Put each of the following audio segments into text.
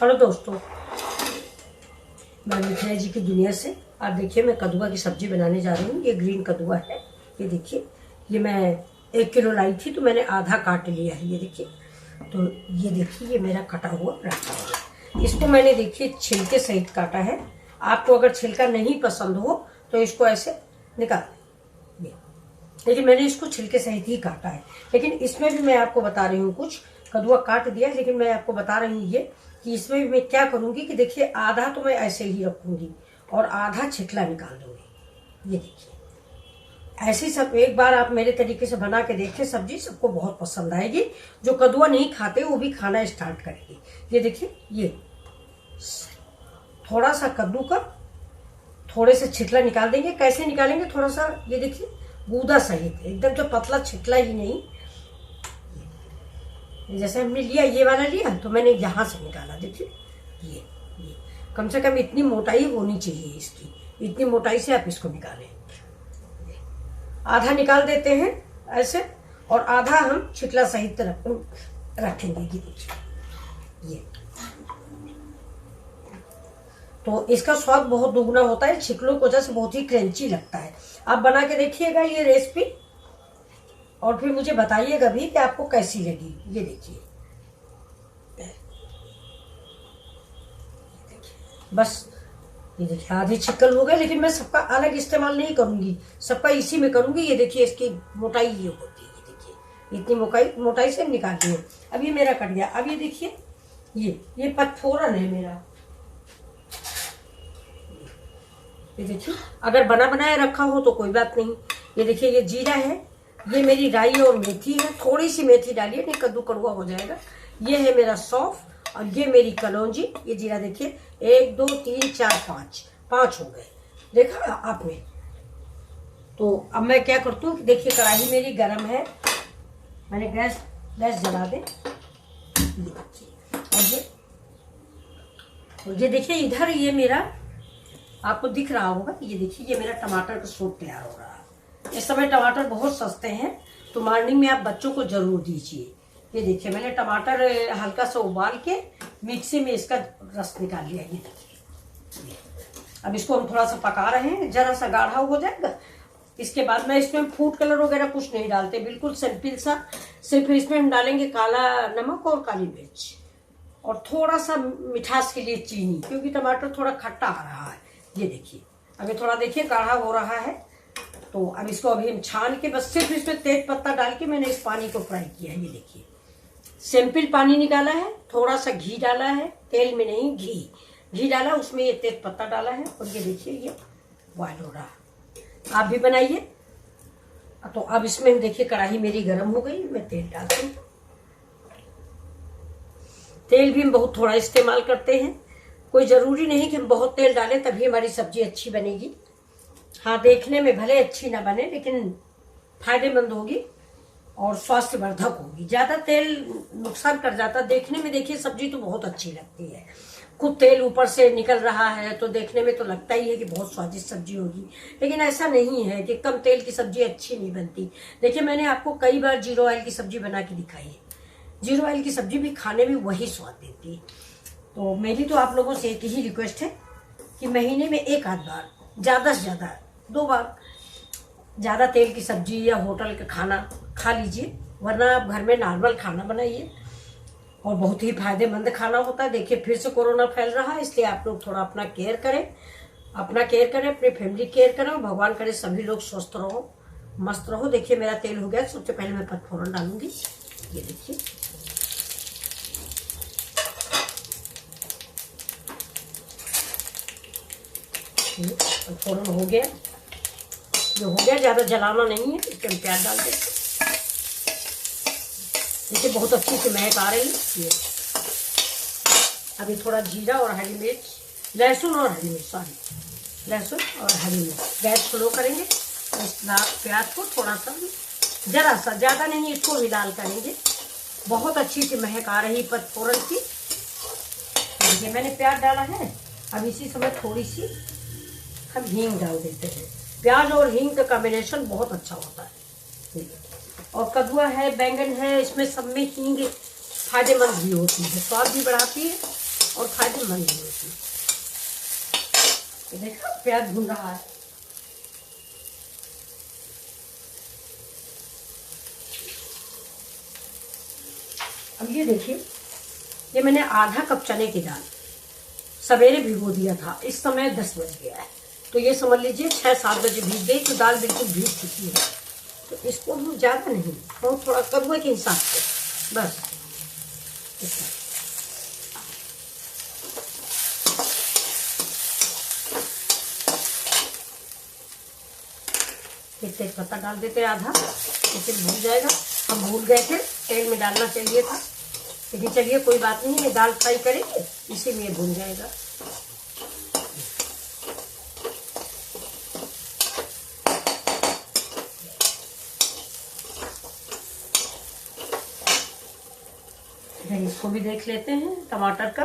Hello दोस्तों, मैं मिठाई जी की दुनिया से। आज देखिए मैं कद्दुआ की सब्जी बनाने जा रही हूँ। ये ग्रीन कद्दुआ है। ये देखिए, ये मैं 1 किलो लाई थी तो मैंने आधा काट लिया है। ये देखिए, तो ये देखिए ये मेरा कटा हुआ रखा हुआ है। इसको मैंने देखिए छिलके सहित काटा है। आपको अगर छिलका नहीं पसंद हो तो इसको ऐसे निकाल दें, लेकिन मैंने इसको छिलके सहित ही काटा है। लेकिन इसमें भी मैं आपको बता रही हूँ, कुछ कद्दुआ काट दिया है, लेकिन मैं आपको बता रही हूँ ये कि इसमें भी मैं क्या करूँगी कि देखिए आधा तो मैं ऐसे ही रखूँगी और आधा छिकला निकाल दूँगी। ये देखिए, ऐसी सब एक बार आप मेरे तरीके से बना के देखें, सब्जी सबको बहुत पसंद आएगी। जो कद्दुआ नहीं खाते वो भी खाना स्टार्ट करेंगे। ये देखिए, ये थोड़ा सा कद्दू का थोड़े से छिकला निकाल देंगे। कैसे निकालेंगे, थोड़ा सा ये देखिए गूदा सहित, एकदम जो पतला छिकला ही नहीं। जैसे हमने लिया, ये वाला लिया तो मैंने यहाँ से निकाला। देखिए ये कम से कम इतनी मोटाई होनी चाहिए इसकी, इतनी मोटाई से आप इसको निकालें। आधा निकाल देते हैं ऐसे और आधा हम छिकला सहित रखेंगे। ये देखिए, ये तो इसका स्वाद बहुत दुगना होता है। छिकलों की वजह से बहुत ही क्रंची लगता है। आप बना के देखिएगा ये रेसिपी और फिर मुझे बताइएगा भी कि आपको कैसी लगी। ये देखिए, बस ये देखिए आधी छिकल हो गए, लेकिन मैं सबका अलग इस्तेमाल नहीं करूंगी, सबका इसी में करूंगी। ये देखिए इसकी मोटाई ये होती है। ये देखिए इतनी मोटाई से निकालती है। अब ये मेरा कट गया। अब ये देखिए, ये पचफोरन है मेरा। ये देखिए, अगर बना बनाया रखा हो तो कोई बात नहीं। ये देखिए, ये जीरा है, ये मेरी राई और मेथी है। थोड़ी सी मेथी डालिए, नहीं कद्दू कड़वा हो जाएगा। ये है मेरा सौंफ और ये मेरी कलौंजी। ये जीरा देखिए, 1 2 3 4 5 हो गए, देखा आपने। तो अब मैं क्या करती हूँ, देखिए कढ़ाई मेरी गर्म है, मैंने गैस जला दे। और ये देखिए इधर ये मेरा आपको दिख रहा होगा। ये देखिए, ये मेरा टमाटर का सूप तैयार हो रहा है। इस समय टमाटर बहुत सस्ते हैं, तो मॉर्निंग में आप बच्चों को जरूर दीजिए। ये देखिए, मैंने टमाटर हल्का सा उबाल के मिक्सी में इसका रस निकाल लिया। ये देखिए, अब इसको हम थोड़ा सा पका रहे हैं, जरा सा गाढ़ा हो जाएगा। इसके बाद मैं इसमें फूड कलर वगैरह कुछ नहीं डालते, बिल्कुल सिंपल सा। सिर्फ इसमें हम डालेंगे काला नमक और काली मिर्च और थोड़ा सा मिठास के लिए चीनी, क्योंकि टमाटर थोड़ा खट्टा आ रहा है। ये देखिए, अभी थोड़ा देखिए गाढ़ा हो रहा है। तो अब इसको अभी हम छान के बस सिर्फ इसमें तेज पत्ता डाल के मैंने इस पानी को फ्राई किया है। ये देखिए, सिंपल पानी निकाला है, थोड़ा सा घी डाला है, तेल में नहीं घी डाला, उसमें ये तेज पत्ता डाला है और ये देखिए ये बॉयल हो रहा है। आप भी बनाइए। तो अब इसमें देखिए कढ़ाई मेरी गर्म हो गई, मैं तेल डालती हूँ। तेल भी हम बहुत थोड़ा इस्तेमाल करते हैं, कोई जरूरी नहीं कि हम बहुत तेल डालें तभी हमारी सब्जी अच्छी बनेगी। हाँ, देखने में भले अच्छी ना बने लेकिन फायदेमंद होगी और स्वास्थ्यवर्धक होगी। ज्यादा तेल नुकसान कर जाता। देखने में देखिए सब्जी तो बहुत अच्छी लगती है, खुद तेल ऊपर से निकल रहा है तो देखने में तो लगता ही है कि बहुत स्वादिष्ट सब्जी होगी, लेकिन ऐसा नहीं है कि कम तेल की सब्जी अच्छी नहीं बनती। देखिए, मैंने आपको कई बार जीरो ऑयल की सब्जी बना के दिखाई है। जीरो ऑयल की सब्जी भी खाने में वही स्वाद देती है। तो मेरी तो आप लोगों से एक ही रिक्वेस्ट है कि महीने में 1 आध बार, ज़्यादा से ज़्यादा 2 बार ज़्यादा तेल की सब्जी या होटल का खाना खा लीजिए, वरना आप घर में नॉर्मल खाना बनाइए और बहुत ही फायदेमंद खाना होता है। देखिए फिर से कोरोना फैल रहा है, इसलिए आप लोग थोड़ा अपना केयर करें, अपनी फैमिली केयर करें। भगवान करे सभी लोग स्वस्थ रहो, मस्त रहो। देखिए मेरा तेल हो गया। सबसे पहले मैं पचफोरन डालूंगी। ये देखिए, पचफोरन हो गया, जो हो गया, ज्यादा जलाना नहीं है। इसके हम प्याज डाल देते। देखिए बहुत अच्छी सी महक आ रही है। अभी थोड़ा जीरा और हरी मिर्च, लहसुन और हरी मिर्च, गैस स्लो करेंगे। इस प्याज को थोड़ा सा, जरा सा, ज्यादा नहीं, इसको भी लाल करेंगे। बहुत अच्छी सी महक आ रही पचफोरन की। देखिए मैंने प्याज डाला है। अब इसी समय थोड़ी सी हम हींग डाल देते हैं। प्याज और हींग का कॉम्बिनेशन बहुत अच्छा होता है। और कद्दुआ है, बैंगन है, इसमें सब में हींग फायदेमंद भी होती है, स्वाद भी बढ़ाती है और फायदेमंद भी होती है। देखा प्याज भून रहा है। अब ये देखिए, ये मैंने आधा कप चने की दाल सवेरे भिगो दिया था। इस समय 10 बज गया है, तो ये समझ लीजिए 6-7 बजे भीग गई, तो दाल बिल्कुल भीग चुकी है। तो इसको हम ज़्यादा नहीं, बहुत थोड़ा कद्दू के हिसाब से बस इतना। फिर तेज पत्ता डाल देते आधा, इसे भून जाएगा। हम भूल गए थे, तेल में डालना चाहिए था, लेकिन चलिए कोई बात नहीं, ये दाल फ्राई करेंगे इसी में भून जाएगा। इसको भी देख लेते हैं टमाटर का।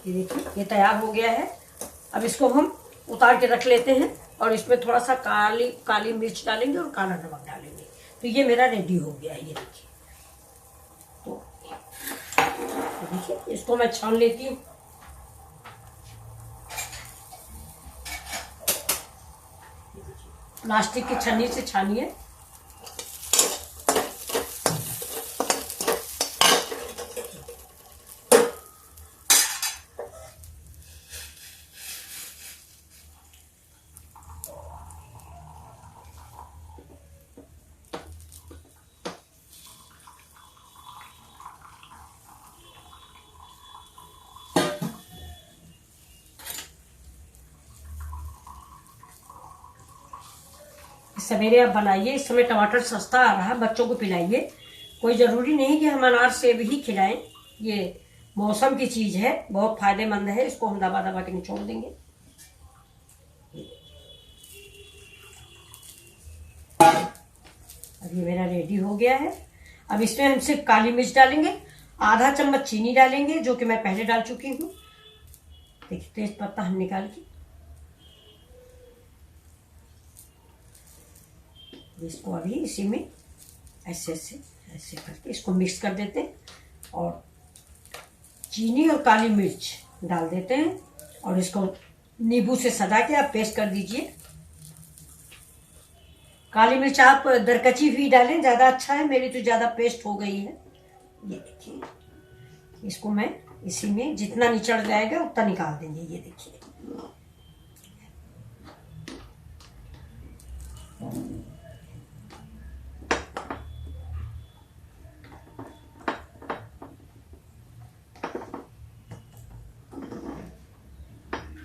ये देखिए ये तैयार हो गया है। अब इसको हम उतार के रख लेते हैं और इसमें थोड़ा सा काली मिर्च डालेंगे और काला नमक डालेंगे। तो ये मेरा रेडी हो गया है। ये देखिए, तो देखिए इसको मैं छान लेती हूँ। प्लास्टिक की छन्नी से छानिए। सवेरे आप बनाइए, इस समय टमाटर सस्ता आ रहा है, बच्चों को पिलाइए। कोई ज़रूरी नहीं कि हम अनार सेब ही खिलाएं, ये मौसम की चीज़ है, बहुत फायदेमंद है। इसको हम दबा दबा के निचोड़ देंगे। अब ये मेरा रेडी हो गया है। अब इसमें हम सिर्फ काली मिर्च डालेंगे, आधा चम्मच चीनी डालेंगे जो कि मैं पहले डाल चुकी हूँ। देखिए तेज पत्ता हम निकाल के इसको अभी इसी में ऐसे ऐसे ऐसे करके इसको मिक्स कर देते हैं और चीनी और काली मिर्च डाल देते हैं और इसको नींबू से सजा के आप पेस्ट कर दीजिए। काली मिर्च आप दरकची भी डालें, ज़्यादा अच्छा है। मेरी तो ज़्यादा पेस्ट हो गई है। ये देखिए, इसको मैं इसी में जितना निचड़ जाएगा उतना निकाल देंगे। ये देखिए,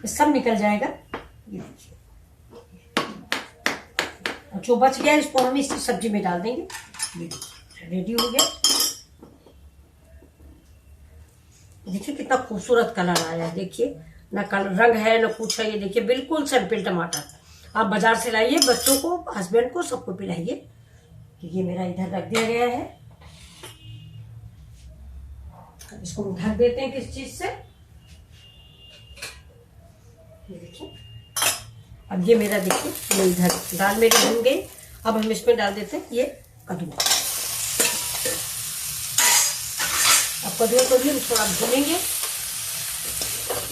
सब निकल जाएगा। ये देखिए, जो बच गया इसको हम इस सब्जी में डाल देंगे। ये देखिए रेडी हो गया। देखिए कितना खूबसूरत कलर आया है। देखिए ना कलर रंग है ना कुछ है। ये देखिए बिल्कुल सिंपल टमाटर। आप बाजार से लाइए, बच्चों को, हस्बैंड को, सबको पिलाइए। ये मेरा इधर रख दिया गया है। इसको हम ढक देते हैं किस चीज से। ये देखिए, अब ये मेरा देखिए ये इधर दाल मेरी भून गई। अब हम इसमें डाल देते हैं ये कद्दू। अब कद्दू को भी हम थोड़ा भूनेंगे।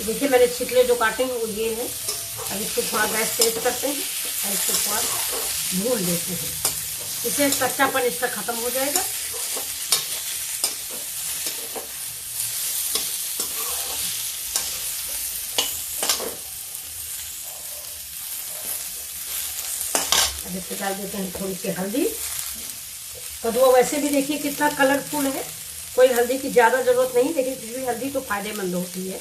देखिए मैंने छिलके जो काटे हैं वो ये है। अब इसको थोड़ा गैस तेज करते हैं और इसको थोड़ा भून लेते हैं। इससे कच्चापन इसका खत्म हो जाएगा। अब इसमें डाल देते हैं थोड़ी सी हल्दी। कद्दू वैसे भी देखिए कितना कलरफुल है, कोई हल्दी की ज़्यादा ज़रूरत नहीं, लेकिन फिर भी हल्दी तो फायदेमंद होती है।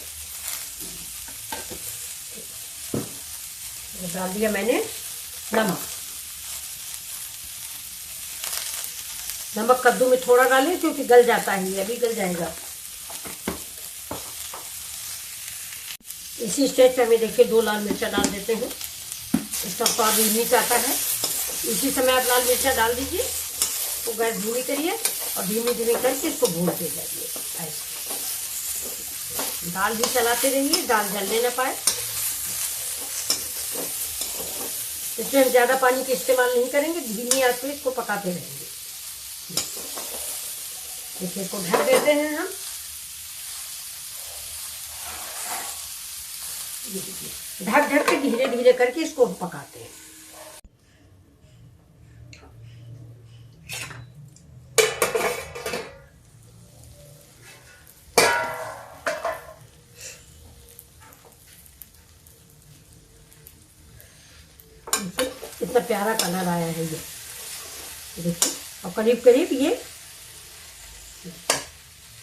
डाल दिया मैंने नमक। नमक कद्दू में थोड़ा डालें क्योंकि गल जाता है, ये अभी गल जाएगा। इसी स्टेज पे हमें देखिए 2 लाल मिर्चा डाल देते हैं। इसका स्वाद यूनिक आता है। इसी समय आप लाल मिर्चा डाल दीजिए। तो गैस धीमी करिए और धीमे धीमे करके इसको भूनते जाइए। ऐसे दाल भी चलाते रहिए, दाल जलने ना पाए। इसमें हम ज़्यादा पानी का इस्तेमाल नहीं करेंगे, धीमी आंच पे इसको पकाते रहेंगे। देखिए इसको ढक देते हैं हम। ढक ढक के धीरे धीरे करके इसको पकाते हैं। इतना प्यारा कलर आया है ये देखिए, और करीब करीब ये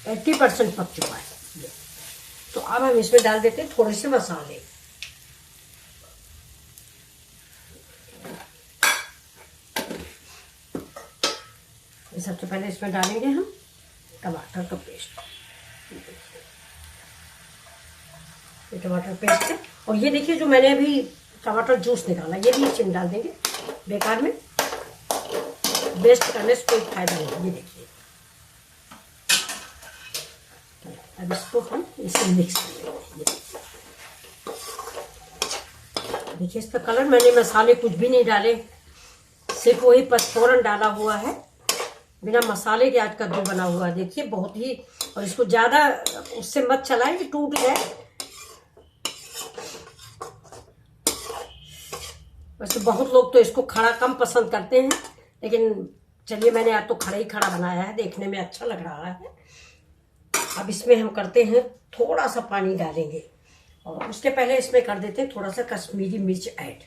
80% पक चुका है ये। तो अब हम इसमें डाल देते हैं थोड़े से मसाले। सबसे पहले इसमें डालेंगे हम टमाटर का पेस्ट। ये टमाटर पेस्ट है, और ये देखिए जो मैंने अभी टमाटर जूस निकाला ये भी इसमें डाल देंगे। बेकार में वेस्ट करने से कोई फायदा नहीं। ये देखिए, अब इसको हम इसे मिक्स कर लेंगे। देखिए इसका कलर, मैंने मसाले कुछ भी नहीं डाले, सिर्फ वही पचफोरन डाला हुआ है, बिना मसाले के आज कद्दू बना हुआ है। देखिए बहुत ही, और इसको ज्यादा उससे मत चलाएं कि टूट जाए। वैसे बहुत लोग तो इसको खड़ा कम पसंद करते हैं, लेकिन चलिए मैंने आज तो खड़ा ही खड़ा बनाया है, देखने में अच्छा लग रहा है। अब इसमें हम करते हैं थोड़ा सा पानी डालेंगे, और उसके पहले इसमें कर देते हैं थोड़ा सा कश्मीरी मिर्च ऐड।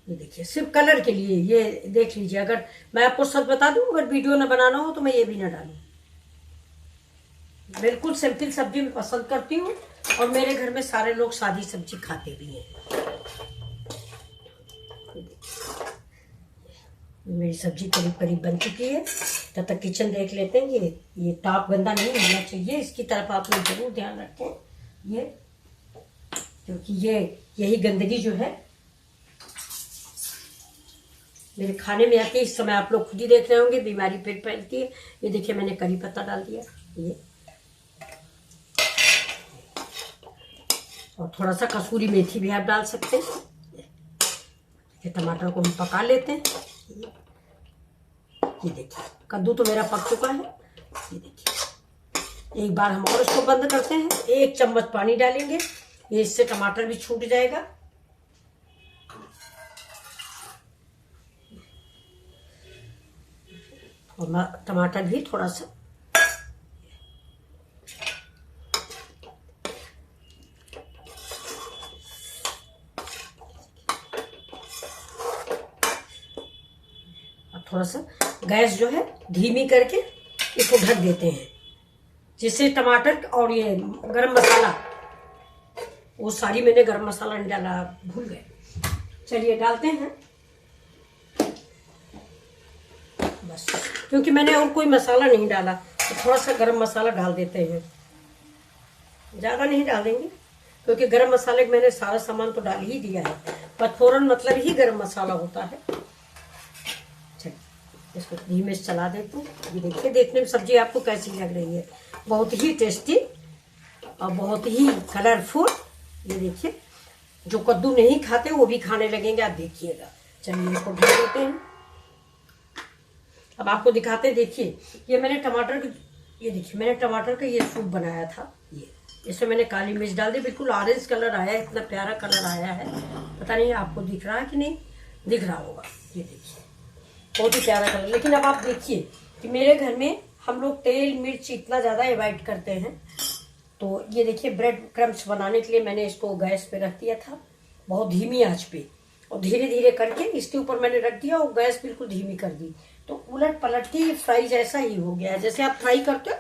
ये देखिए सिर्फ कलर के लिए, ये देख लीजिए। अगर मैं आपको सच बता दूं, अगर वीडियो ना बनाना हो तो मैं ये भी ना डालूं। बिल्कुल सिंपल सब्जी मैं पसंद करती हूँ, और मेरे घर में सारे लोग सादी सब्जी खाते भी हैं। मेरी सब्जी करीब करीब बन चुकी है, तब तक किचन देख लेते हैं। ये टॉप गंदा नहीं होना चाहिए, इसकी तरफ आप लोग जरूर ध्यान रखें। ये क्योंकि यही गंदगी जो है मेरे खाने में आती है। इस समय आप लोग खुद ही देख रहे होंगे, बीमारी पेट फैलती है। ये देखिए मैंने करी पत्ता डाल दिया, ये, और थोड़ा सा कसूरी मेथी भी आप डाल सकते हैं। ये टमाटर को हम पका लेते हैं। ये देखिए कद्दू तो मेरा पक चुका है। ये देखिए, एक बार हम और इसको बंद करते हैं। 1 चम्मच पानी डालेंगे, ये इससे टमाटर भी छूट जाएगा। और टमाटर भी थोड़ा सा, थोड़ा सा गैस जो है धीमी करके इसको ढक देते हैं, जिससे टमाटर और ये गरम मसाला, वो सारी मैंने गरम मसाला नहीं डाला, भूल गए। चलिए डालते हैं बस, क्योंकि मैंने और कोई मसाला नहीं डाला, तो थोड़ा सा गरम मसाला डाल देते हैं। ज़्यादा नहीं डालेंगे, क्योंकि गरम मसाले मैंने सारा सामान तो डाल ही दिया है। पचफोरन मतलब ही गरम मसाला होता है। इसको धीमे से चला देते हैं। ये देखिए देखने में सब्जी आपको कैसी लग रही है, बहुत ही टेस्टी और बहुत ही कलरफुल। ये देखिए जो कद्दू नहीं खाते वो भी खाने लगेंगे, आप देखिएगा। चलिए इसको ढक देते हैं। अब आपको दिखाते हैं। देखिए ये मैंने टमाटर की, ये देखिए मैंने टमाटर का ये सूप बनाया था। ये इसमें मैंने काली मिर्च डाल दी, बिल्कुल ऑरेंज कलर आया है, इतना प्यारा कलर आया है। पता नहीं आपको दिख रहा है कि नहीं, दिख रहा होगा। ये देखिए बहुत ही प्यारा कलर। लेकिन अब आप देखिए कि मेरे घर में हम लोग तेल मिर्च इतना ज़्यादा अवॉइड करते हैं। तो ये देखिए ब्रेड क्रम्स बनाने के लिए मैंने इसको गैस पे रख दिया था, बहुत धीमी आंच पे, और धीरे धीरे करके इसके ऊपर मैंने रख दिया और गैस बिल्कुल धीमी कर दी। तो उलट पलट के फ्राई जैसा ही हो गया है, जैसे आप फ्राई करते हो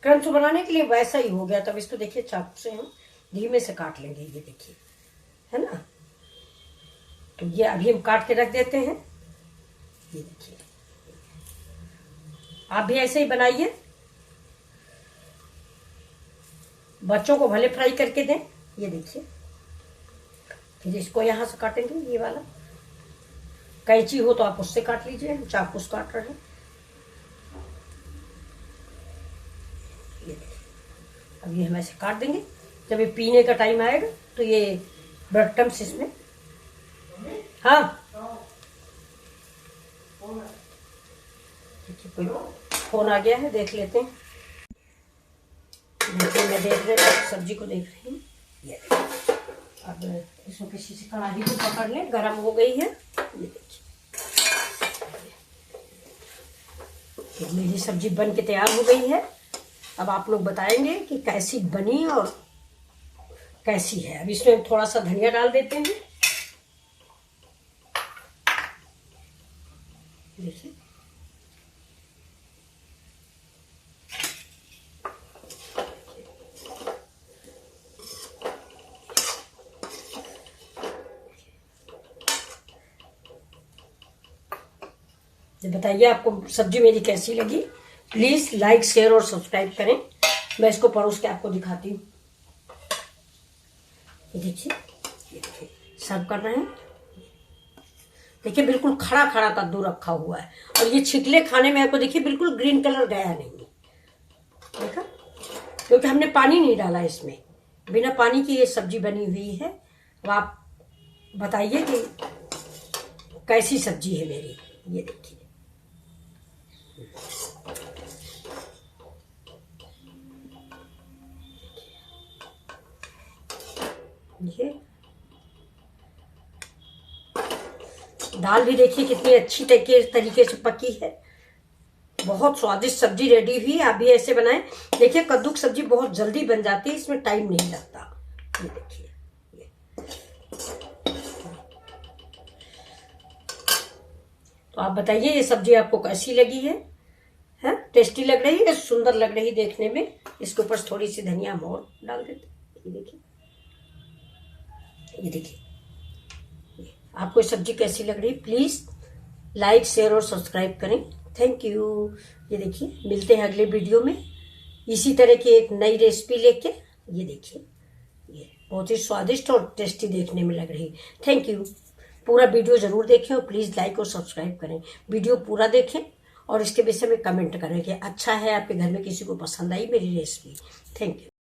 क्रम्स बनाने के लिए, वैसा ही हो गया। तब इसको देखिए चाकू से हम धीमे से काट लेंगे। ये देखिए है ना, तो ये अभी हम काट के रख देते हैं। ये देखिए आप भी ऐसे ही बनाइए, बच्चों को भले फ्राई करके दें। ये देखिए फिर इसको यहां से काटेंगे। ये वाला कैंची हो तो आप उससे काट लीजिए, हम चाकू से काट रहे हैं। ये देखिए अब ये हम ऐसे काट देंगे। जब ये पीने का टाइम आएगा तो ये ब्रेड क्रम्स इसमें, हाँ देखिए कोई फोन आ गया है, देख लेते हैं। देखिए मैं देख रही हूँ, सब्जी को देख रही हूँ। ये अब इसको किसी से कढ़ाई को पकड़ लें, गरम हो गई है। ये देखिए मेरी सब्जी बन के तैयार हो गई है। अब आप लोग बताएंगे कि कैसी बनी और कैसी है। अब इसमें थोड़ा सा धनिया डाल देते हैं। देखिए बताइए आपको सब्जी मेरी कैसी लगी। प्लीज लाइक, शेयर और सब्सक्राइब करें। मैं इसको परोस के आपको दिखाती हूँ। ये देखिए सर्व कर रहे हैं। देखिए बिल्कुल खड़ा खड़ा कद्दू रखा हुआ है और ये छिकले खाने में आपको देखिए बिल्कुल ग्रीन कलर गया नहीं, देखा, क्योंकि हमने पानी नहीं डाला इसमें। बिना पानी की ये सब्जी बनी हुई है। अब आप बताइए कि कैसी सब्जी है मेरी। ये देखिए ये दाल भी देखिए कितनी अच्छी तरीके से पकी है। बहुत स्वादिष्ट सब्जी रेडी हुई। आप भी ऐसे बनाएं। देखिए कद्दू की सब्जी बहुत जल्दी बन जाती है, इसमें टाइम नहीं लगता। ये देखिए तो आप बताइए ये सब्जी आपको कैसी लगी है? टेस्टी लग रही है, सुंदर लग रही देखने में। इसके ऊपर थोड़ी सी धनिया और डाल देते। ये देखिए आपको ये सब्जी कैसी लग रही है। प्लीज लाइक, शेयर और सब्सक्राइब करें। Thank you. ये देखिए मिलते हैं अगले वीडियो में इसी तरह की एक नई रेसिपी लेके। ये देखिए ये बहुत ही स्वादिष्ट और टेस्टी देखने में लग रही है। Thank you. पूरा वीडियो जरूर देखें और प्लीज लाइक और सब्सक्राइब करें। वीडियो पूरा देखें और इसके विषय में कमेंट करें कि अच्छा है, आपके घर में किसी को पसंद आई मेरी रेसिपी। Thank you.